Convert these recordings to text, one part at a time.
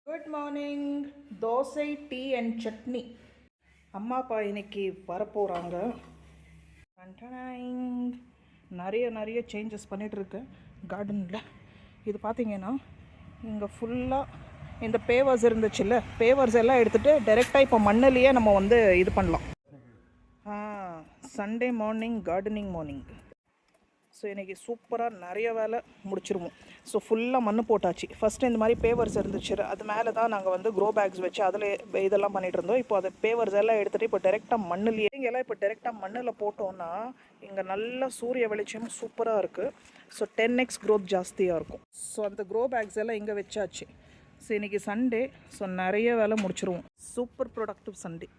Good morning. Dosa, tea and chutney. அம்மா அப்பா இன்னைக்கு வரப்போகிறாங்க. நிறைய சேஞ்சஸ் பண்ணிகிட்ருக்கேன் கார்டனில். இது பார்த்தீங்கன்னா இங்கே ஃபுல்லாக இந்த பேவர்ஸ் இருந்துச்சுல்ல, பேவர்ஸ் எல்லாம் எடுத்துகிட்டு டைரெக்டாக இப்போ மண்ணிலேயே நம்ம வந்து இது பண்ணலாம். Sunday morning gardening morning. So இன்றைக்கி சூப்பராக நிறைய வேலை முடிச்சிருவோம். ஸோ ஃபுல்லாக மண் போட்டாச்சு. ஃபஸ்ட்டு இந்த மாதிரி பேவர்ஸ் இருந்துச்சு, அது மேலே தான் நாங்கள் வந்து க்ரோ பேக்ஸ் வச்சு அதில் இதெல்லாம் பண்ணிகிட்டு இருந்தோம். இப்போ அது பேவர்ஸ் எல்லாம் எடுத்துகிட்டு இப்போ டேரெக்டாக மண்ணிலேயே இங்கெல்லாம் இப்போ டேரெக்டாக மண்ணில் போட்டோன்னா இங்கே நல்ல சூரிய வெளிச்சம் சூப்பராக இருக்குது. ஸோ 10x க்ரோத் ஜாஸ்தியாக இருக்கும். ஸோ அந்த க்ரோ பேக்ஸ் எல்லாம் இங்கே வச்சாச்சு. ஸோ இன்றைக்கி சண்டே. ஸோ நிறைய வேலை முடிச்சிருவோம். Super productive Sunday.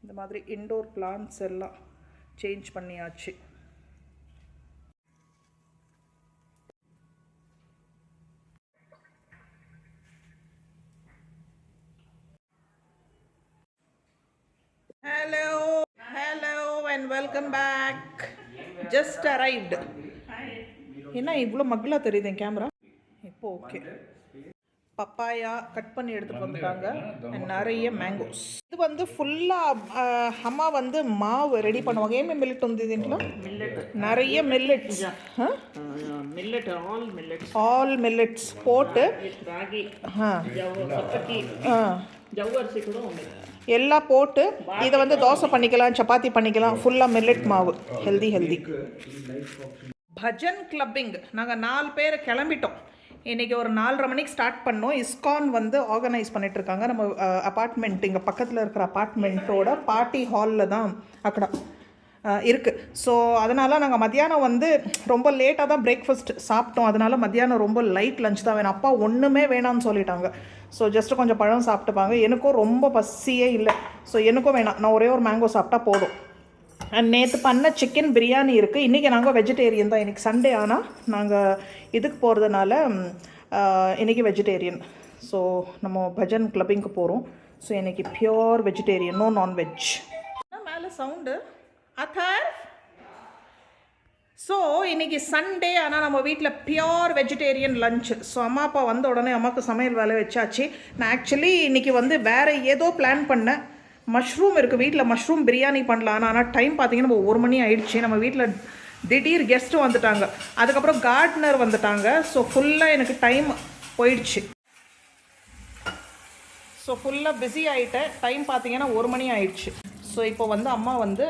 இந்த மாதிரி இன்டோர் பிளான்ட்ஸ் எல்லாம் சேஞ்ச் பண்ணியாச்சு. Hello and welcome back. Just arrived. என்ன இவ்வளோ மகளா தெரியுது என் கேமரா? இப்போ ஓகே. பப்பாயா கட் பண்ணி எடுத்துகிட்டு வந்துட்டாங்க. நிறைய மேங்கோஸ். இது வந்து ஃபுல்லாக அம்மா வந்து மாவு ரெடி பண்ணுவாங்க. ஏமே மில்லட் வந்து இதுங்களா? நிறைய மில்லட்ஸ். ஆல் மில்லட்ஸ் போட்டு எல்லாம் போட்டு இதை வந்து தோசை பண்ணிக்கலாம், சப்பாத்தி பண்ணிக்கலாம். ஃபுல்லாக மில்லட் மாவு. ஹெல்தி. பஜன் கிளப்பிங். நாங்கள் 4 பேர் கிளம்பிட்டோம். இன்றைக்கி ஒரு 4:30 மணிக்கு ஸ்டார்ட் பண்ணோம். இஸ்கான் வந்து ஆர்கனைஸ் பண்ணிகிட்ருக்காங்க. நம்ம அப்பார்ட்மெண்ட் இங்கே பக்கத்தில் இருக்கிற அப்பார்ட்மெண்ட்டோட பார்ட்டி ஹாலில் தான் அக்கடா இருக்குது. ஸோ அதனால் நாங்கள் மத்தியானம் வந்து ரொம்ப லேட்டாக தான் பிரேக்ஃபாஸ்ட் சாப்பிட்டோம். அதனால் மத்தியானம் ரொம்ப லைட் லஞ்ச் தான் வேணும். அப்பா ஒன்றுமே வேணான்னு சொல்லிட்டாங்க. ஸோ ஜஸ்ட்டு கொஞ்சம் பழம் சாப்பிட்டுப்பாங்க. எனக்கும் ரொம்ப பசியே இல்லை. ஸோ எனக்கும் வேணாம், நான் ஒரே ஒரு மேங்கோ சாப்பிட்டா போதும். நேற்று பண்ண சிக்கன் பிரியாணி இருக்குது. இன்றைக்கி நாங்கள் வெஜிடேரியன் தான். இன்றைக்கி சண்டே ஆனால் நாங்கள் இதுக்கு போகிறதுனால இன்றைக்கி வெஜிடேரியன். ஸோ நம்ம பஜன் கிளப்பிங்க்கு போகிறோம். ஸோ இன்றைக்கி பியோர் வெஜிடேரியன், நோ நான்வெஜ். மேலே சவுண்டு அத்தர். ஸோ இன்றைக்கி சண்டே ஆனால் நம்ம வீட்டில் பியோர் வெஜிடேரியன் லன்ச். ஸோ அம்மா அப்பா வந்த உடனே அம்மாவுக்கு சமையல் வேலை வச்சாச்சு. நான் ஆக்சுவலி இன்றைக்கி வந்து வேறு ஏதோ பிளான் பண்ணேன். மஷ்ரூம் இருக்குது வீட்டில், மஷ்ரூம் பிரியாணி பண்ணலாம். ஆனால் டைம் பார்த்தீங்கன்னா நம்ம 1 மணி ஆயிடுச்சு. நம்ம வீட்டில் திடீர் கெஸ்ட்டு வந்துட்டாங்க, அதுக்கப்புறம் கார்டனர் வந்துட்டாங்க. ஸோ ஃபுல்லாக எனக்கு டைம் போயிடுச்சு. ஸோ ஃபுல்லாக பிஸி ஆகிட்டேன். டைம் பார்த்தீங்கன்னா 1 மணி ஆயிடுச்சு. ஸோ இப்போ வந்து அம்மா வந்து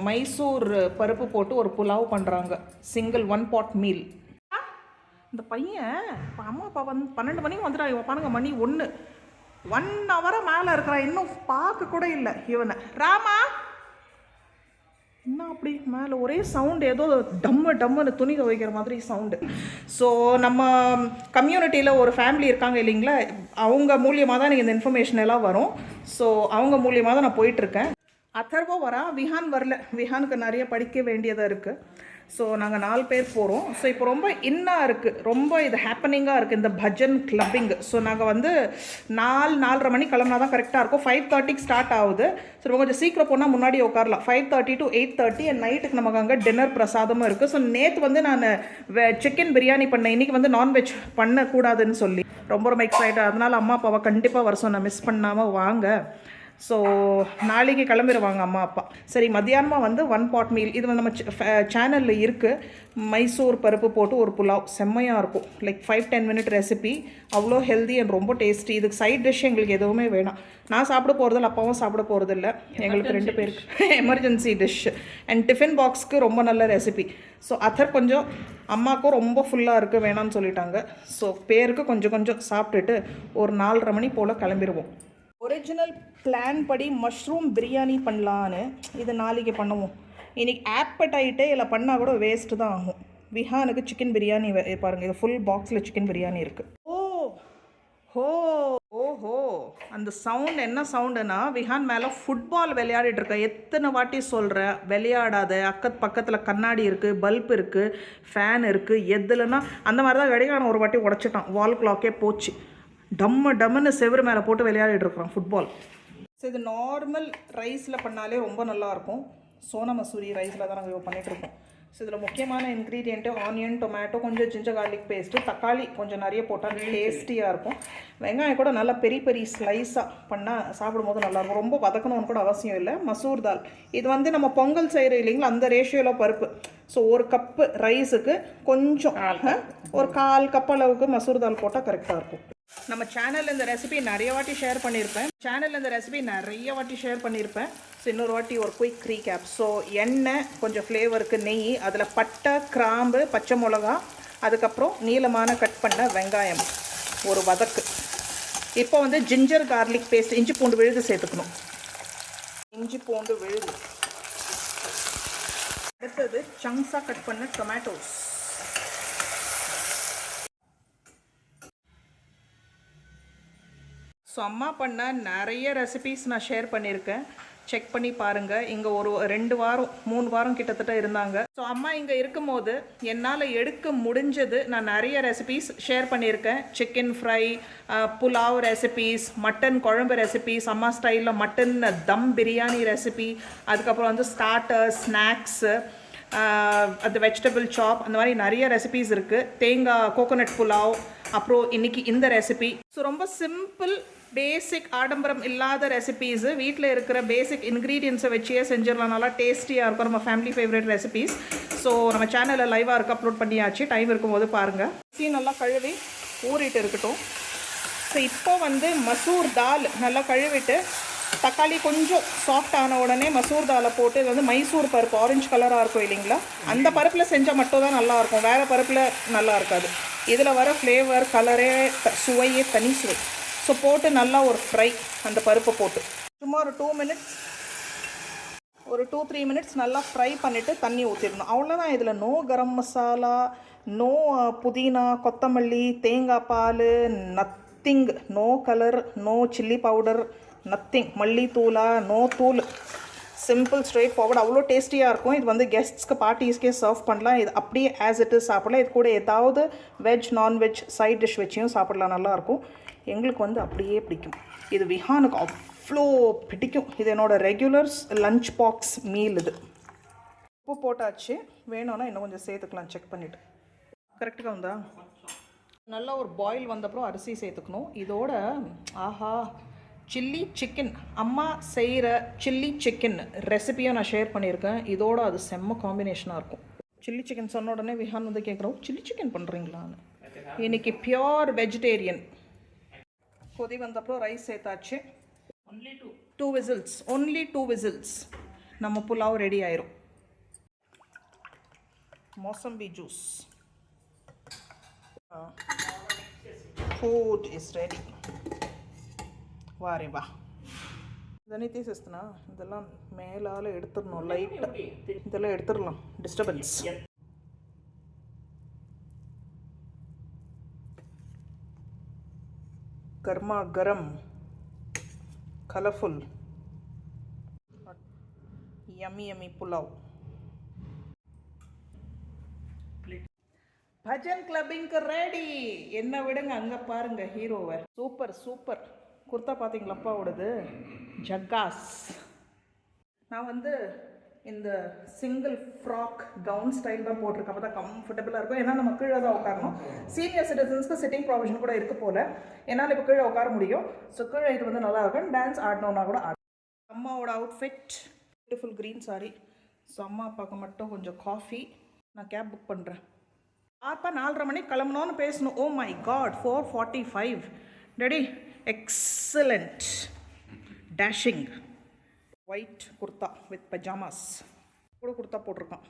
மைசூர் பருப்பு போட்டு ஒரு புலாவ் பண்ணுறாங்க. Single 1 pot meal. இந்த பையன் இப்போ அம்மா அப்பா வந்து 12 மணிக்கு வந்துட்டாங்க. பாருங்க மணி 1 ஹவராக மேலே இருக்கிறான். இன்னும் பார்க்க கூட இல்லை இவனை. ராமா என்ன அப்படி மேலே ஒரே சவுண்டு, ஏதோ டம்முன்னு துணி துவைக்கிற மாதிரி சவுண்டு. ஸோ நம்ம கம்யூனிட்டியில் ஒரு ஃபேமிலி இருக்காங்க இல்லைங்களா, அவங்க மூலியமாக தான் எனக்கு இந்த இன்ஃபர்மேஷன் எல்லாம் வரும். ஸோ அவங்க மூலியமாக தான் நான் போயிட்டுருக்கேன். அத்தர்வோ வரா, விஹான் வரல. விஹானுக்கு நிறைய படிக்க வேண்டியதாக இருக்குது. ஸோ நாங்கள் 4 பேர் போகிறோம். ஸோ இப்போ ரொம்ப இன்னாக இருக்குது, ரொம்ப இது ஹேப்பனிங்காக இருக்குது இந்த பஜன் கிளப்பிங். ஸோ நாங்கள் வந்து 4:30 மணி கிளம்புனா தான் கரெக்டாக இருக்கும். 5:30க்கு ஸ்டார்ட் ஆகுது. ஸோ நம்ம கொஞ்சம் சீக்கிரம் போனால் முன்னாடி உட்காரலாம். 5:30 to 8:30 அண்ட் நைட்டுக்கு நமக்கு அங்கே டின்னர் பிரசாதமும் இருக்குது. ஸோ நேற்று வந்து நான் சிக்கன் பிரியாணி பண்ணேன். இன்றைக்கி வந்து நான்வெஜ் பண்ணக்கூடாதுன்னு சொல்லி ரொம்ப எக்ஸைட்டாக. அதனால் அம்மா அப்பாவை கண்டிப்பாக வர சொன்னேன், மிஸ் பண்ணாமல் வாங்க. ஸோ நாளைக்கு கிளம்பிடுவாங்க அம்மா அப்பா. சரி, மத்தியானமாக வந்து 1 pot மீல். இது வந்து நம்ம சேனலில் இருக்குது. மைசூர் பருப்பு போட்டு ஒரு புலாவ் செம்மையாக இருக்கும். Like 5-10 minute recipe. அவ்வளோ ஹெல்தி அண்ட் ரொம்ப டேஸ்டி. இதுக்கு சைட் டிஷ் எங்களுக்கு எதுவுமே வேணாம். நான் சாப்பிட போகிறதில்ல, அப்பாவும் சாப்பிட போகிறதில்ல. எங்களுக்கு 2 பேருக்கு எமர்ஜென்சி டிஷ் அண்ட் டிஃபன் பாக்ஸ்க்கு ரொம்ப நல்ல ரெசிபி. ஸோ அத்தர் கொஞ்சம் அம்மாவுக்கும் ரொம்ப ஃபுல்லாக இருக்குது, வேணான்னு சொல்லிட்டாங்க. ஸோ பேருக்கு கொஞ்சம் சாப்பிட்டுட்டு ஒரு 4:30 மணி போல் கிளம்பிடுவோம். ஒரிஜினல் பிளான் படி மஷ்ரூம் பிரியாணி பண்ணலான்னு இது நாளைக்கு பண்ணுவோம். இன்றைக்கி ஆப்படைட்டே இல்லை பண்ணால் கூட வேஸ்ட்டு தான் ஆகும். விஹானுக்கு சிக்கன் பிரியாணி பாருங்கள், இது ஃபுல் பாக்ஸில் சிக்கன் பிரியாணி இருக்குது. ஓஹோ அந்த சவுண்ட் என்ன சவுண்டுன்னா, விஹான் மேலே ஃபுட்பால் விளையாடிட்டுருக்க. எத்தனை வாட்டி சொல்கிறேன் விளையாடாத. பக்கத்தில் கண்ணாடி இருக்குது, பல்ப் இருக்குது, ஃபேன் இருக்குது. எதுலன்னா அந்த மாதிரி தான் கடிகாரம் ஒரு வாட்டி உடச்சிட்டான். வால் கிளாக்கே போச்சு. டம்முன்னு செவரு மேலே போட்டு விளையாடிட்டு இருக்கிறோம் ஃபுட்பால். ஸோ இது நார்மல் ரைஸில் பண்ணாலே ரொம்ப நல்லாயிருக்கும். சோனா மசூரி ரைஸில் தான் நாங்கள் பண்ணிகிட்ருக்கோம். ஸோ இதில் முக்கியமான இன்க்ரீடியண்ட்டு ஆனியன், டொமேட்டோ, கொஞ்சம் ஜிஞ்சர் கார்லிக் பேஸ்ட்டு, தக்காளி கொஞ்சம் நிறைய போட்டால் டேஸ்டியாக இருக்கும். வெங்காயம் கூட நல்லா பெரிய பெரிய ஸ்லைஸாக பண்ணால் சாப்பிடும்போது நல்லாயிருக்கும். ரொம்ப வதக்கணும்னு கூட அவசியம் இல்லை. மசூர் தால் இது வந்து நம்ம பொங்கல் செய்கிற இல்லைங்களா அந்த ரேஷியோவில் பருப்பு. ஸோ 1 கப்பு ரைஸுக்கு கொஞ்சம் ஒரு 1/4 கப் அளவுக்கு மசூர் தால் போட்டால் கரெக்டாக இருக்கும். நம்ம சேனலில் இந்த ரெசிபி நிறைய வாட்டி ஷேர் பண்ணியிருப்பேன். ஸோ இன்னொரு வாட்டி ஒரு குயிக் ரீகேப். ஸோ எண்ணெய், கொஞ்சம் ஃப்ளேவருக்கு நெய், அதில் பட்டை, கிராம்பு, பச்சை மிளகா, அதுக்கப்புறம் நீளமான கட் பண்ண வெங்காயம், ஒரு வதக்கு. இப்போ வந்து ஜிஞ்சர் கார்லிக் பேஸ்ட், இஞ்சி பூண்டு விழுது சேர்த்துக்கணும். இஞ்சி பூண்டு விழுது. அடுத்தது சங்க்ஸாக கட் பண்ண டொமேட்டோஸ். ஸோ அம்மா பண்ண நிறைய ரெசிபீஸ் நான் ஷேர் பண்ணியிருக்கேன். செக் பண்ணி பாருங்கள். இங்கே ஒரு 2 வாரம் 3 வாரம் கிட்டத்தட்ட இருந்தாங்க. ஸோ அம்மா இங்கே இருக்கும்போது என்னால் எடுக்க முடிஞ்சது நான் நிறைய ரெசிபீஸ் ஷேர் பண்ணியிருக்கேன். Chicken fry, pulao recipes, mutton குழம்பு ரெசிபீஸ், அம்மா ஸ்டைலில் மட்டன் தம் பிரியாணி ரெசிபி, அதுக்கப்புறம் வந்து ஸ்டார்டர்ஸ், ஸ்நாக்ஸு, அந்த வெஜிடபிள் சாப், அந்த மாதிரி நிறைய ரெசிபீஸ் இருக்குது. தேங்காய் கோகோனட் புலாவ், அப்புறம் இன்றைக்கி இந்த ரெசிபி. ஸோ ரொம்ப சிம்பிள், பேசிக், ஆடம்பரம் இல்லாத ரெசிபீஸு, வீட்டில் இருக்கிற பேசிக் இன்க்ரீடியன்ஸை வச்சே செஞ்சிடலாம். நல்லா டேஸ்டியாக இருக்கும். நம்ம ஃபேமிலி ஃபேவரட் ரெசிபீஸ். ஸோ நம்ம சேனலில் லைவாக இருக்க அப்லோட் பண்ணியாச்சு. டைம் இருக்கும்போது பாருங்கள். நல்லா கழுவி ஊறிட்டு இருக்கட்டும். ஸோ இப்போ வந்து மசூர் தால் நல்லா கழுவிட்டு, தக்காளி கொஞ்சம் சாஃப்ட் ஆன உடனே மசூர் தாலை போட்டு, இது வந்து மைசூர் பருப்பு ஆரஞ்சு கலராக இருக்கும் இல்லைங்களா, அந்த பருப்பில் செஞ்சால் மட்டும் தான் நல்லாயிருக்கும். வேறு பருப்பில் நல்லா இருக்காது. இதில் வர ஃப்ளேவர், கலரே, சுவையே தனி சுவை. ஸோ போட்டு நல்லா ஒரு ஃப்ரை, அந்த பருப்பை போட்டு சும்மா ஒரு 2-3 மினிட்ஸ் நல்லா ஃப்ரை பண்ணிவிட்டு தண்ணி ஊற்றிடணும். அவ்வளோதான். இதில் நோ கரம் மசாலா, நோ புதினா, கொத்தமல்லி, தேங்காய் பால், nothing, no colour, no chilli powder, nothing, மல்லித்தூளா, நோ தூள். சிம்பிள், ஸ்ட்ரெயிட் ஃபார்வர்ட், அவ்வளோ டேஸ்டியாக இருக்கும். இது வந்து கெஸ்ட்ஸ்க்கு, பார்ட்டிஸ்க்கே சர்வ் பண்ணலாம். இது அப்படியே ஆஸ் இட் இஸ் சாப்பிடலாம். இது கூட ஏதாவது வெஜ், நான்வெஜ் சைட் டிஷ் வச்சியும் சாப்பிடலாம். நல்லாயிருக்கும். எங்களுக்கு வந்து அப்படியே பிடிக்கும். இது விஹானுக்கு அவ்வளோ பிடிக்கும். இது என்னோடய ரெகுலர்ஸ் லஞ்ச் பாக்ஸ் மீல். இது உப்பு போட்டாச்சு. வேணும்னா இன்னும் கொஞ்சம் சேர்த்துக்கலாம். செக் பண்ணிவிட்டு கரெக்டாக வந்தா. நல்லா ஒரு பாயில் வந்தப்புறம் அரிசி சேர்த்துக்கணும். இதோட ஆஹா, சில்லி சிக்கன், அம்மா செய்கிற சில்லி சிக்கன் ரெசிபியும் நான் ஷேர் பண்ணியிருக்கேன். இதோட அது செம்ம காம்பினேஷனாக இருக்கும். சில்லி சிக்கன் சொன்ன உடனே விஹான் வந்து கேட்குறோம், சில்லி சிக்கன் பண்ணுறீங்களான்னு. இன்றைக்கி பியோர் வெஜிடேரியன். கொதி வந்தப்போ ரைஸ் சேர்த்தாச்சு. ஒன்லி 2 விசில்ஸ், ஒன்லி 2 விசில்ஸ் நம்ம புலாவ் ரெடி ஆயிரும். Mosambi juice. Food is ready. வாரே வா. இதனே తీసేస్తున్నా. இதெல்லாம் மேலால் எடுத்துடணும். லைட்டாக இதெல்லாம் எடுத்துடலாம். டிஸ்டர்பன்ஸ். गर्मा गरम, कलरफुल, यमी यमी पुलाव. भजन क्लबिंग रेडी. என்ன விடுங்க, அங்கே பாருங்க ஹீரோவை. Super super. குர்தா பார்த்தீங்களா அப்பாவோடது? ஜக்காஸ். நான் வந்து இந்த சிங்கிள் ஃப்ராக் கவுன் ஸ்டைல் தான் போட்டிருக்கேன். அப்போ தான் கம்ஃபர்டபுளாக இருக்கும். ஏன்னா நம்ம கீழே தான் உட்காரணும். சீனியர் சிட்டிசன்ஸ்க்கு சிட்டிங் ப்ரொவிஷன் கூட இருக்குது போல். என்னால் இப்போ கீழே உட்கார முடியும். ஸோ கீழே இது வந்து நல்லா இருக்கும். டான்ஸ் ஆடணுன்னா கூட ஆடும். அம்மாவோட outfit beautiful green sorry. So அம்மா அப்பாவுக்கு மட்டும் கொஞ்சம் காஃபி. நான் கேப் புக் பண்ணுறேன். அப்பா 4:30 மணிக்கு கிளம்பணும்னு பேசணும். Oh my God, 4:45. Daddy excellent. Dashing. White kurta with pyjamas கூட குர்தா போட்டிருக்கான்.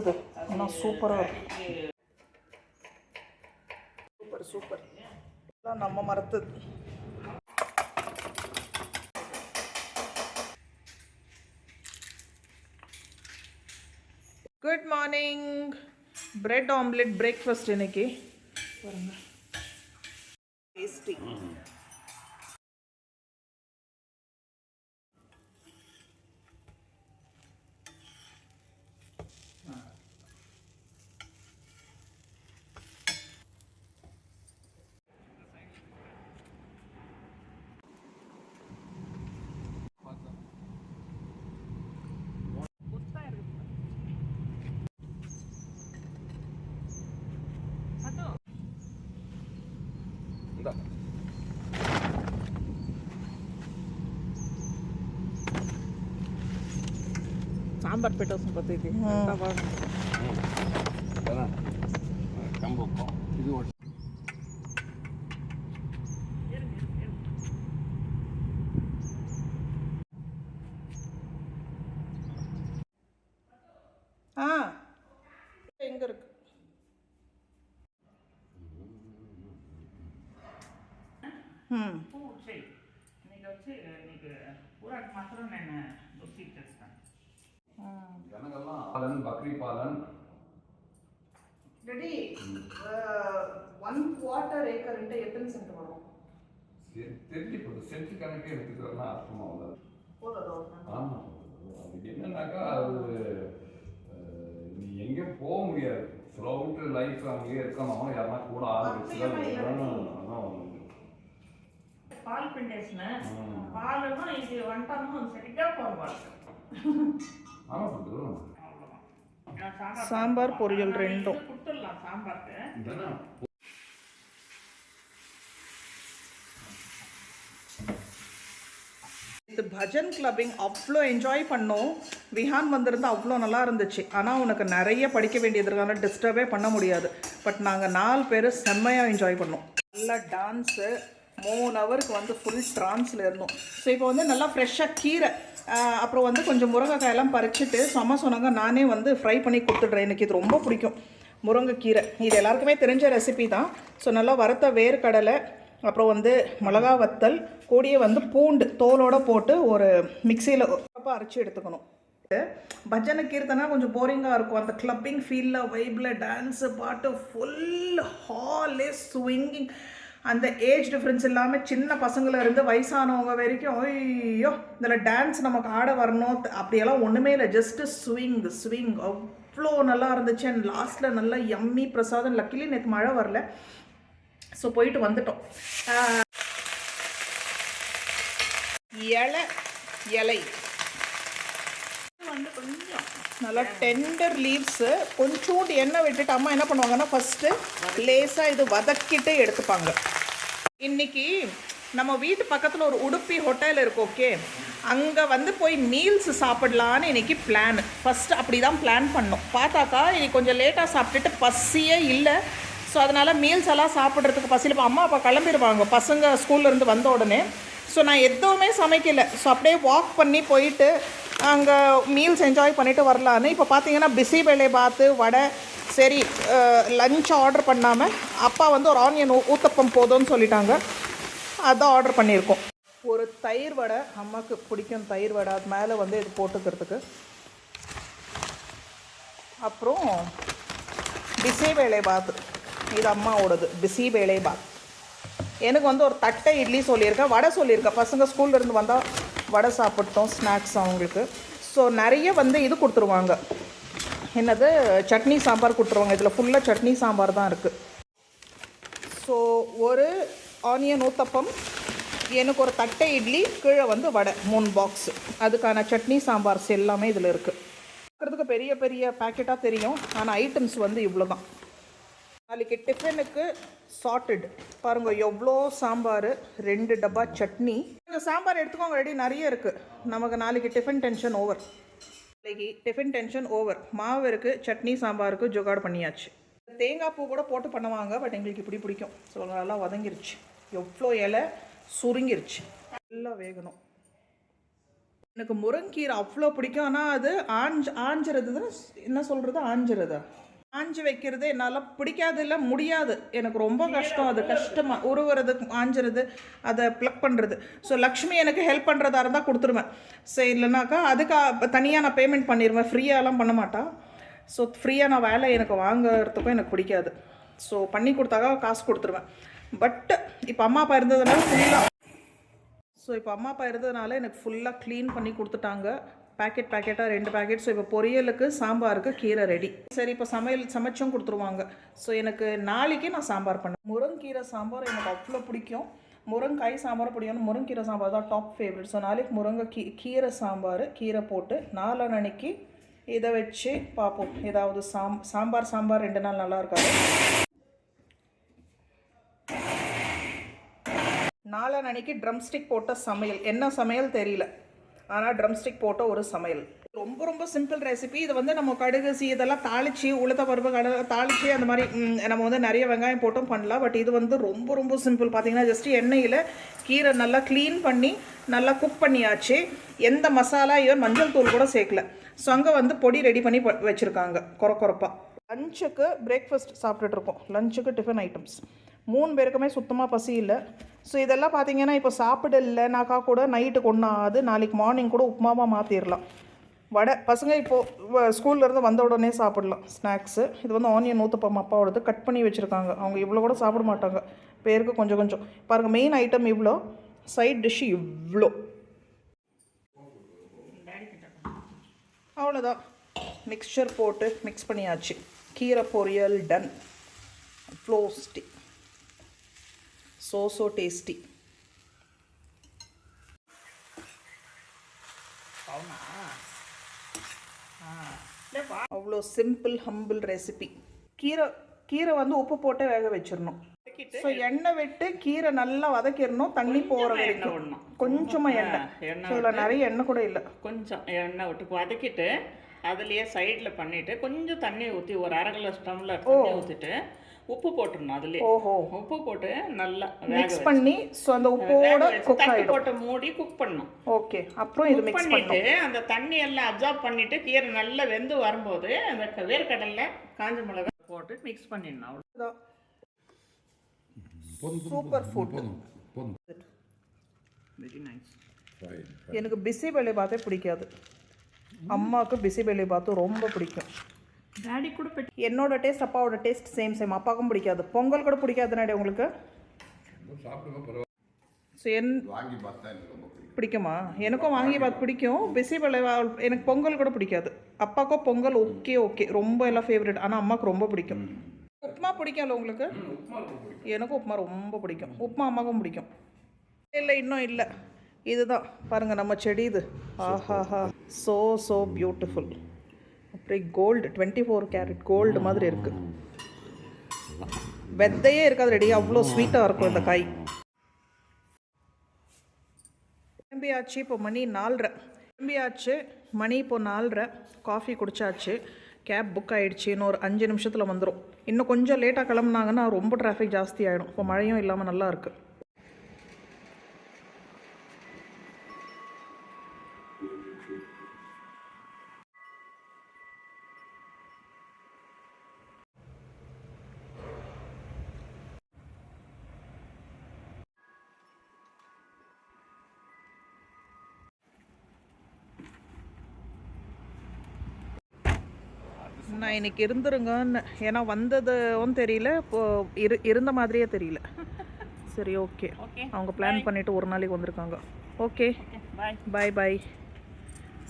வந்தது. ஆனால் சூப்பராக இருக்கும். Super super. இதெல்லாம் நம்ம மரத்து. Good morning. Bread omelette breakfast இன்னைக்கு பாருங்க. டேஸ்டி. ಸಾಂಬಾರು ಪೆಟ್ಟೋಸ್ ಬರ್ತೈತಿ ಇದು எங்க இருக்கு? बकरी पालन ரெடி. 1/4 ஏக்கர் எத்தனை சென்ட் வரும்? தெரிஞ்சு சென்ட் கணக்கே எடுத்துக்கிறதுலாம் அர்த்தமாக போதும். ஆமாம், அது என்னன்னாக்கா அது நீ எங்கேயும் போக முடியாது. த்ரூஅவுட் லைஃப் அங்கேயே இருக்கணும். யாருன்னா கூட பால் పిండేసిన పాలను ఇది వంటను సరిగ్గా పోవాలి. ஆமாம் புது சாம்பார் பொரியல் ரெண்டும் கொடுத்துடலாம். சாம்பாருக்கு இது பஜன் கிளப்பிங் அவ்வளோ என்ஜாய் பண்ணோம். விஹான் வந்திருந்து அவ்வளோ நல்லா இருந்துச்சு. ஆனால் உனக்கு நிறைய படிக்க வேண்டியது இருக்காங்க, டிஸ்டர்பே பண்ண முடியாது. பட் நாங்கள் 4 பேர் செம்மையாக என்ஜாய் பண்ணோம். நல்லா டான்ஸு 3 ஹவருக்கு வந்து ஃபுல் ட்ரான்ஸில் இருந்தோம். ஸோ இப்போ வந்து நல்லா ஃப்ரெஷ்ஷாக கீரை, அப்புறம் வந்து கொஞ்சம் முருங்கைக்காயெல்லாம் பறிச்சுட்டு அம்மா சொன்னாங்க நானே வந்து ஃப்ரை பண்ணி கொடுத்துட்றேன். எனக்கு இது ரொம்ப பிடிக்கும் முருங்கைக்கீரை. இது எல்லாருக்குமே தெரிஞ்ச ரெசிபி தான். ஸோ நல்லா வறுத்த வேர்க்கடலை, அப்புறம் வந்து மிளகா வத்தல், கூடிய வந்து பூண்டு தோலோடு போட்டு ஒரு மிக்சியில் அரைச்சி எடுத்துக்கணும். பஜனை கீர்த்தனா கொஞ்சம் போரிங்காக இருக்கும். அந்த கிளப்பிங் ஃபீலில் வைப்பில் டான்ஸு பாட்டு ஃபுல் ஹாலே ஸ்விங்கிங். அந்த ஏஜ் டிஃப்ரென்ஸ் இல்லாமல் சின்ன பசங்களிருந்து வயசானவங்க வரைக்கும் ஐயோ இதில் டான்ஸ் நமக்கு ஆட வரணும் அப்படியெல்லாம் ஒன்றுமே இல்லை. ஜஸ்ட்டு ஸ்விங் அவ்வளோ நல்லா இருந்துச்சு. அண்ட் லாஸ்ட்டில் நல்லா யம்மி பிரசாதம். லக்கிலி நேற்று மழை வரல, ஸோ போயிட்டு வந்துட்டோம். இலை வந்து கொஞ்சம் நல்லா டெண்டர் லீவ்ஸு கொஞ்சோண்டு எண்ணெய் விட்டுட்டு அம்மா என்ன பண்ணுவாங்கன்னா ஃபஸ்ட்டு லேசாக இது வதக்கிட்டு எடுத்துப்பாங்க. இன்றைக்கி நம்ம வீட்டு பக்கத்தில் ஒரு உடுப்பி ஹோட்டல் இருக்குது. ஓகே, அங்கே வந்து போய் மீல்ஸ் சாப்பிடலான்னு இன்றைக்கி பிளான். ஃபஸ்ட்டு அப்படி தான் பிளான் பண்ணோம். பார்த்தாக்கா இன்றைக்கி கொஞ்சம் லேட்டாக சாப்பிட்டுட்டு பசியே இல்லை. ஸோ அதனால் மீல்ஸ் எல்லாம் சாப்பிட்றதுக்கு பசியில் இப்போ அம்மா அப்பா கிளம்பிடுவாங்க பசங்க ஸ்கூல்லேருந்து வந்த உடனே. ஸோ நான் எதுவுமே சமைக்கலை. ஸோ அப்படியே வாக் பண்ணி போயிட்டு அங்கே மீல்ஸ் என்ஜாய் பண்ணிவிட்டு வரலான்னு. இப்போ பார்த்தீங்கன்னா பிசிபெளே பாத்து வடை. சரி, லஞ்ச் ஆர்டர் பண்ணாமல் அப்பா வந்து ஒரு ஆனியன் ஊத்தப்பம் போதும்னு சொல்லிட்டாங்க. அதான் ஆர்டர் பண்ணியிருக்கோம். ஒரு தயிர் வடை, அம்மாவுக்கு பிடிக்கும் தயிர் வடை, அது மேலே வந்து இது போட்டுக்கிறதுக்கு. அப்புறம் பிசிபெளே பாத்து, இது அம்மாவோடது பிசிபெளே பாத். எனக்கு வந்து ஒரு தட்டை இட்லி சொல்லியிருக்கேன், வடை சொல்லியிருக்கேன். பசங்க ஸ்கூல்லேருந்து வந்தால் வடை சாப்பிட்டோம், ஸ்நாக்ஸ் அவங்களுக்கு. ஸோ நிறைய வந்து இது கொடுத்துருவாங்க, என்னது சட்னி சாம்பார் கொடுத்துருவாங்க. இதில் ஃபுல்லாக சட்னி சாம்பார் தான் இருக்குது. ஸோ ஒரு ஆனியன் ஊத்தப்பம், எனக்கு ஒரு தட்டை இட்லி, கீழே வந்து வடை 3 பாக்ஸு. அதுக்கான சட்னி சாம்பார்ஸ் எல்லாமே இதில் இருக்குது. பார்க்குறதுக்கு பெரிய பெரிய பேக்கெட்டாக தெரியும், ஆனால் ஐட்டம்ஸ் வந்து இவ்வளோ தான். நாளைக்கு டிஃபனுக்கு சார்ட்டட் பாருங்கள், எவ்வளோ சாம்பார், 2 டப்பா சட்னி. இந்த சாம்பார் எடுத்துக்கோங்க, ரெடி நிறைய இருக்குது. நமக்கு நாளைக்கு டிஃபன் டென்ஷன் ஓவர். நாளைக்கு டிஃபன் டென்ஷன் ஓவர். மாவு இருக்குது, சட்னி சாம்பாருக்கு ஜுகாடு பண்ணியாச்சு. தேங்காய் பூ கூட போட்டு பண்ணுவாங்க, பட் எங்களுக்கு இப்படி பிடிக்கும். ஸோ நல்லா வதங்கிருச்சு. எவ்வளோ இலை சுருங்கிருச்சு, நல்லா வேகணும். எனக்கு முருங்கீரை அவ்வளோ பிடிக்கும். ஆனால் அது ஆஞ்சிறது என்ன சொல்கிறது, ஆஞ்சு வைக்கிறது என்னால் பிடிக்காது, இல்லை முடியாது. எனக்கு ரொம்ப கஷ்டம், அது கஷ்டமாக உருவுறது, ஆஞ்சிறது, அதை ப்ளக் பண்ணுறது. ஸோ லக்ஷ்மி எனக்கு ஹெல்ப் பண்ணுறதா இருந்தால் கொடுத்துருவேன். சரி, இல்லைனாக்கா அதுக்கு தனியாக நான் பேமெண்ட் பண்ணிடுவேன், ஃப்ரீயாலாம் பண்ண மாட்டா. ஸோ ஃப்ரீயாக நான் வேலை எனக்கு வாங்குறதுக்கும் எனக்கு பிடிக்காது. ஸோ பண்ணி கொடுத்தாக்கா காசு கொடுத்துருவேன். பட் இப்போ அம்மா அப்பா இருந்ததுனால எனக்கு ஃபுல்லாக க்ளீன் பண்ணி கொடுத்துட்டாங்க. பேக்கெட்டாக 2 பேக்கெட். ஸோ இப்போ பொரியலுக்கு சாம்பாருக்கு கீரை ரெடி. சரி, இப்போ சமைச்சும் கொடுத்துருவாங்க. ஸோ எனக்கு நாளைக்கு நான் சாம்பார் பண்ணேன். முருங்கீரை சாம்பார் எனக்கு அவ்வளோ பிடிக்கும். முருங்காய் சாம்பார் பிடிக்கும், முருங்கீரை சாம்பார் தான் டாப் ஃபேவரட். ஸோ நாளைக்கு கீரை சாம்பார், கீரை போட்டு நாளன்னைக்கு இதை வச்சு பார்ப்போம். ஏதாவது சாம்பார் 2 நாள் நல்லா இருக்காது. நாளன்னைக்கு ட்ரம்ஸ்டிக் போட்ட சமையல். என்ன சமையல் தெரியல, ஆனால் ட்ரம்ஸ்டிக் போட்ட ஒரு சமையல். ரொம்ப ரொம்ப சிம்பிள் ரெசிபி. இது வந்து நம்ம கடுகு இதெல்லாம் தாளித்து, உளுத்த பருப்பு கடலை தாளித்து, அந்த மாதிரி நம்ம வந்து நிறைய வெங்காயம் போட்டும் பண்ணலாம். பட் இது வந்து ரொம்ப ரொம்ப சிம்பிள். பார்த்தீங்கன்னா ஜஸ்ட் எண்ணெயில் கீரை நல்லா க்ளீன் பண்ணி நல்லா குக் பண்ணியாச்சு. எந்த மசாலா மஞ்சள் தூள் கூட சேர்க்கல. ஸோ அங்கே வந்து பொடி ரெடி பண்ணி வச்சுருக்காங்க கொரப்பாக. லஞ்சுக்கு பிரேக்ஃபாஸ்ட் சாப்பிட்டுட்ருக்கோம். லஞ்சுக்கு டிஃபன் ஐட்டம்ஸ் 3 பேருக்குமே சுத்தமாக பசி இல்லை. ஸோ இதெல்லாம் பார்த்தீங்கன்னா இப்போ சாப்பிடலைனாக்கா கூட நைட்டுக்கு ஒன்றாது, நாளைக்கு மார்னிங் கூட உப்புமாவாக மாற்றிடலாம். வடை பசங்க இப்போது ஸ்கூல்லேருந்து வந்த உடனே சாப்பிடலாம் ஸ்நாக்ஸு. இது வந்து ஆனியன் ஊத்தப்பம் அப்பாவோடது கட் பண்ணி வச்சுருக்காங்க. அவங்க இவ்வளோ கூட சாப்பிட மாட்டாங்க, பேருக்கு கொஞ்சம் கொஞ்சம். பாருங்கள், மெயின் ஐட்டம் இவ்வளோ, சைட் டிஷ்ஷு இவ்வளோ, அவ்வளோதான். மிக்சர் போட்டு மிக்ஸ் பண்ணியாச்சு. கீரை பொரியல் டன். ஃப்ளோஸ்டி, so tasty. அவ்வளோ சிம்பிள் ஹம்பிள் ரெசிபி. கீரை வந்து உப்பு போட்டு வேக வச்சிடணும். ஸோ எண்ணெய் விட்டு கீரை நல்லா வதக்கிடணும், தண்ணி போகிற வரைக்கும். கொஞ்சமாக எண்ணெய், இதில் நிறைய எண்ணெய் கூட இல்லை, கொஞ்சம் எண்ணெய் விட்டு வதக்கிட்டு அதுலேயே சைடில் பண்ணிவிட்டு கொஞ்சம் தண்ணி ஊற்றி ஒரு 1/2 கிளாஸ் டம்ளர் தண்ணி ஊற்றிட்டு உப்பு போட்டுடணும். அதுலேயே உப்பு போட்டு நல்லா மிக்ஸ் பண்ணி, ஸோ அந்த உப்போட தண்ணி போட்டு மூடி குக் பண்ணணும். ஓகே, அப்புறம் இது மிக்ஸ் பண்ணிட்டு அந்த தண்ணி எல்லாம் அப்சார்ப் பண்ணிட்டு கீரை நல்லா வெந்து வரும்போது அந்த வேர்க்கடலை காஞ்ச மிளகாய் போட்டு மிக்ஸ் பண்ணிடணும். அவ்வளோதான். Super food, very nice. எனக்கு பிசிபெளி பாத்தே பிடிக்காது, அம்மாவுக்கு பிசிபெளி பாத்து ரொம்ப பிடிக்கும். டாடி கூட என்னோட டேஸ்ட் அப்பாவோட டேஸ்ட் சேம். அப்பாவுக்கும் பிடிக்காது. பொங்கல் கூட பிடிக்காது நாடி உங்களுக்கு. பிடிக்குமா? எனக்கும் வாங்கி பாத் பிடிக்கும். பிசிபெளி எனக்கு பொங்கல் கூட பிடிக்காது. அப்பாவுக்கும் பொங்கல் ஓகே ரொம்ப எல்லாம் ஃபேவரட். ஆனால் அம்மாவுக்கு ரொம்ப பிடிக்கும். உப்புமா பிடிக்கும்ல உங்களுக்கு? எனக்கும் உப்புமா ரொம்ப பிடிக்கும். உப்புமா அம்மாவுக்கும் பிடிக்கும். இல்லை, இன்னும் இல்லை. இதுதான் பாருங்கள் நம்ம செடி. இது ஆஹாஹா, ஸோ பியூட்டிஃபுல். அப்படியே கோல்டு, 24 கேரட் கோல்டு மாதிரி இருக்குது. வெத்தையே இருக்காது, ரெடி. அவ்வளோ ஸ்வீட்டாக இருக்கும் இந்த காய். கிளம்பியாச்சு. இப்போ மணி 4:30. கிளம்பியாச்சு, மணி இப்போ 4:30. காஃபி குடிச்சாச்சு. கேப் புக் ஆகிடுச்சு. இன்னும் ஒரு 5 நிமிஷத்தில் வந்துடும். இன்னும் கொஞ்சம் லேட்டாக கிளம்புனாங்கன்னா ரொம்ப டிராஃபிக் ஜாஸ்தி ஆகிடும். இப்போ மழையும் இல்லாமல் நல்லா இருக்குது. நான் இன்னைக்கு இருந்துருங்கன்னு, ஏன்னா வந்ததும் தெரியல, இப்போது இருந்த மாதிரியே தெரியல. சரி, ஓகே. அவங்க பிளான் பண்ணிவிட்டு ஒரு நாளைக்கு வந்திருக்காங்க. Okay, bye.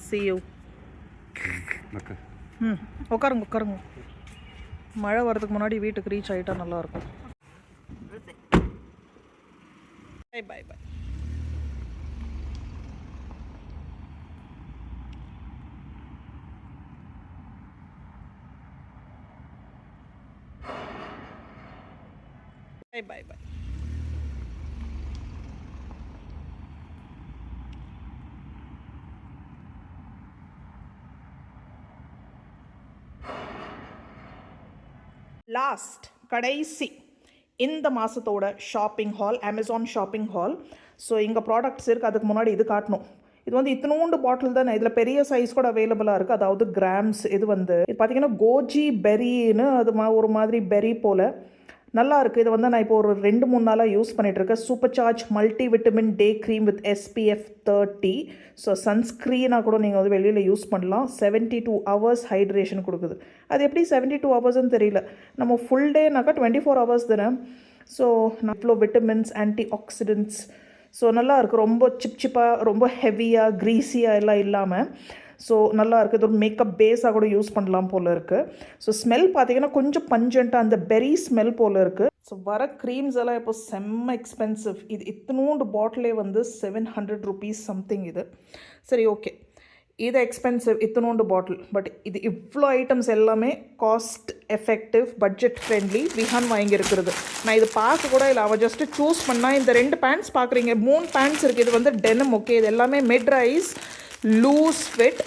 see you. உட்காருங்க. மழை வர்றதுக்கு முன்னாடி வீட்டுக்கு ரீச் ஆகிட்டா நல்லாயிருக்கும். பாய். Bye. லாஸ்ட் கடைசி இந்த மாதத்தோட shopping hall, Amazon shopping hall. So இங்கே ப்ராடக்ட்ஸ் இருக்குது. அதுக்கு முன்னாடி இது காட்டணும். இது வந்து இத்தினூண்டு பாட்டில் தானே, இதில் பெரிய சைஸ் கூட அவைலபிளாக இருக்குது, அதாவது கிராம்ஸ். இது வந்து இது பார்த்தீங்கன்னா கோஜி பெரின்னு அது ஒரு மாதிரி பெரி போல் நல்லா இருக்குது. இது வந்து நான் இப்போ ஒரு 2-3 நாளாக யூஸ் பண்ணிகிட்ருக்கேன். Super charge multi vitamin day cream with SPF 30. So சன்ஸ்க்ரீனாக கூட நீங்கள் வந்து வெளியில் யூஸ் பண்ணலாம். 72 hours ஹைட்ரேஷன் கொடுக்குது. அது எப்படி 72 ஹவர்ஸ்ன்னு தெரியல. நம்ம ஃபுல் டேனாக்கா 24 hours தானே. ஸோ இவ்வளோ விட்டமின்ஸ், ஆன்டி ஆக்சிடென்ட்ஸ். ஸோ நல்லா இருக்குது. ரொம்ப சிப்பாக, ரொம்ப ஹெவியாக, க்ரீஸியாக எல்லாம் இல்லாமல் ஸோ நல்லா இருக்குது. இது ஒரு மேக்கப் பேஸாக கூட யூஸ் பண்ணலாம் போல் இருக்குது. ஸோ ஸ்மெல் பார்த்தீங்கன்னா கொஞ்சம் பஞ்சண்ட்டாக அந்த பெரி ஸ்மெல் போல் இருக்குது. ஸோ வர க்ரீம்ஸ் எல்லாம் இப்போ செம்ம எக்ஸ்பென்சிவ். இது இத்தினூண்டு பாட்டிலே வந்து 700 rupees சம்திங் இது. சரி, ஓகே, இது எக்ஸ்பென்சிவ் இத்தினூண்டு பாட்டில். பட் இது இவ்வளோ ஐட்டம்ஸ் எல்லாமே cost effective, budget friendly. Vihaan வாங்கியிருக்கிறது. நான் இது பார்க்க கூட இல்லை, அவள் ஜஸ்ட்டு சூஸ் பண்ணால் இந்த 2 பேண்ட்ஸ் பார்க்குறீங்க, 3 பேண்ட்ஸ் இருக்குது. இது வந்து டெனிம். ஓகே, இது எல்லாமே மிட் ரைஸ், லூஸ் ஃபிட்,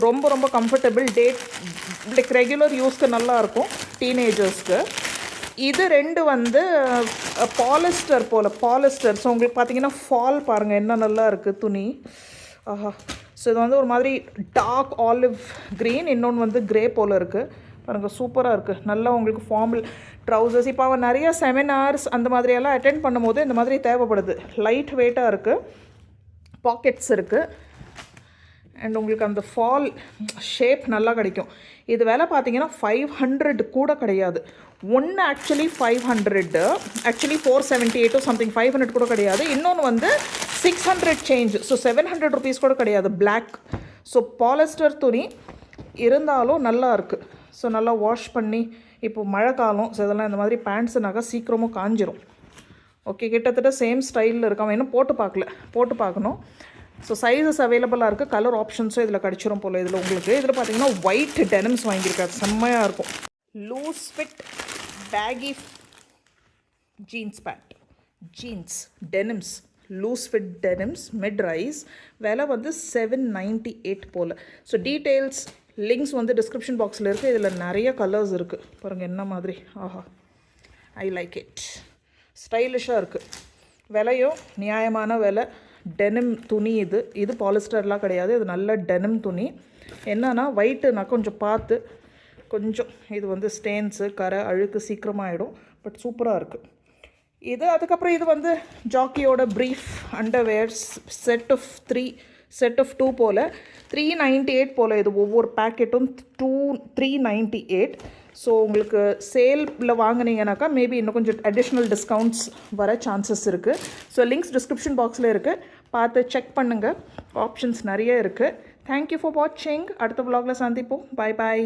ரொம்ப ரொம்ப கம்ஃபர்டபுள், லைக் ரெகுலர் யூஸ்க்கு நல்லாயிருக்கும் டீனேஜர்ஸ்க்கு. இது 2 வந்து பாலிஸ்டர் போல், பாலிஸ்டர். ஸோ உங்களுக்கு பார்த்தீங்கன்னா ஃபால் பாருங்கள் என்ன நல்லா இருக்குது துணி. ஆஹா. ஸோ இது வந்து ஒரு மாதிரி டார்க் ஆலிவ் க்ரீன், இன்னொன்று வந்து க்ரே போல் இருக்குது பாருங்கள். சூப்பராக இருக்குது. நல்லா உங்களுக்கு ஃபார்மல் ட்ரௌசர்ஸ். இப்போ அவன் நிறைய செமினார்ஸ் அந்த மாதிரியெல்லாம் அட்டென்ட் பண்ணும்போது இந்த மாதிரி தேவைப்படுது. லைட் வெயிட்டாக இருக்குது, பாக்கெட்ஸ் இருக்குது, அண்ட் உங்களுக்கு அந்த ஃபால் ஷேப் நல்லா கிடைக்கும். இது விலை பார்த்தீங்கன்னா 500 கூட கிடையாது. ஒன்று ஆக்சுவலி 500, ஆக்சுவலி 478 சம்திங், 500 கூட கிடையாது. இன்னொன்று வந்து 600 சேஞ்ச். ஸோ 700 rupees கூட கிடையாது. பிளாக். ஸோ பாலிஸ்டர் துணி இருந்தாலும் நல்லா இருக்குது. ஸோ நல்லா வாஷ் பண்ணி, இப்போ மழை காலம், ஸோ இதெல்லாம் இந்த மாதிரி பேண்ட்ஸுனாக்கா சீக்கிரமும் காஞ்சிரும். ஓகே, கிட்டத்தட்ட சேம் ஸ்டைலில் இருக்கான். இன்னும் போட்டு பார்க்கல, போட்டு பார்க்கணும். ஸோ சைஸஸ் அவைலபிளாக இருக்குது, கலர் ஆப்ஷன்ஸும் இதில் கிடச்சிரும் போல். இதில் உங்களுக்கு இதில் பார்த்தீங்கன்னா ஒயிட் டெனிம்ஸ் வாங்கியிருக்காது, செம்மையாக இருக்கும். Loose fit baggy jeans pant, jeans denims, loose fit denims, mid rise. விலை வந்து 798 போல். ஸோ டீட்டெயில்ஸ் லிங்க்ஸ் வந்து டிஸ்கிரிப்ஷன் பாக்ஸில் இருக்குது. இதில் நிறைய கலர்ஸ் இருக்குது பாருங்கள் என்ன மாதிரி. ஆஹா, ஐ லைக் இட். ஸ்டைலிஷாக இருக்குது. விலையும் நியாயமான விலை. டெனிம் துணி இது. இது பாலிஸ்டர்லாம் கிடையாது, இது நல்ல டெனிம் துணி. என்னன்னா ஒயிட்டு நான் கொஞ்சம் பார்த்து, கொஞ்சம் இது வந்து ஸ்டெயின்ஸு, கரை, அழுக்கு சீக்கிரமாகிடும். பட் சூப்பராக இருக்குது இது. அதுக்கப்புறம் இது வந்து ஜாக்கியோட ப்ரீஃப் அண்டர்வேர்ஸ் செட் ஆஃப் 2 போல் 398 போல். இது ஒவ்வொரு பேக்கெட்டும் 398. ஸோ உங்களுக்கு சேலில் வாங்கினீங்கனாக்கா மேபி இன்னும் கொஞ்சம் அடிஷ்னல் டிஸ்கவுண்ட்ஸ் வர சான்சஸ் இருக்குது. ஸோ லிங்க்ஸ் டிஸ்கிரிப்ஷன் பாக்ஸில் இருக்குது, பார்த்து செக் பண்ணுங்கள். ஆப்ஷன்ஸ் நிறைய இருக்குது. தேங்க்யூ ஃபார் வாட்சிங். அடுத்த vlogல சந்திப்போம். பாய் பாய்.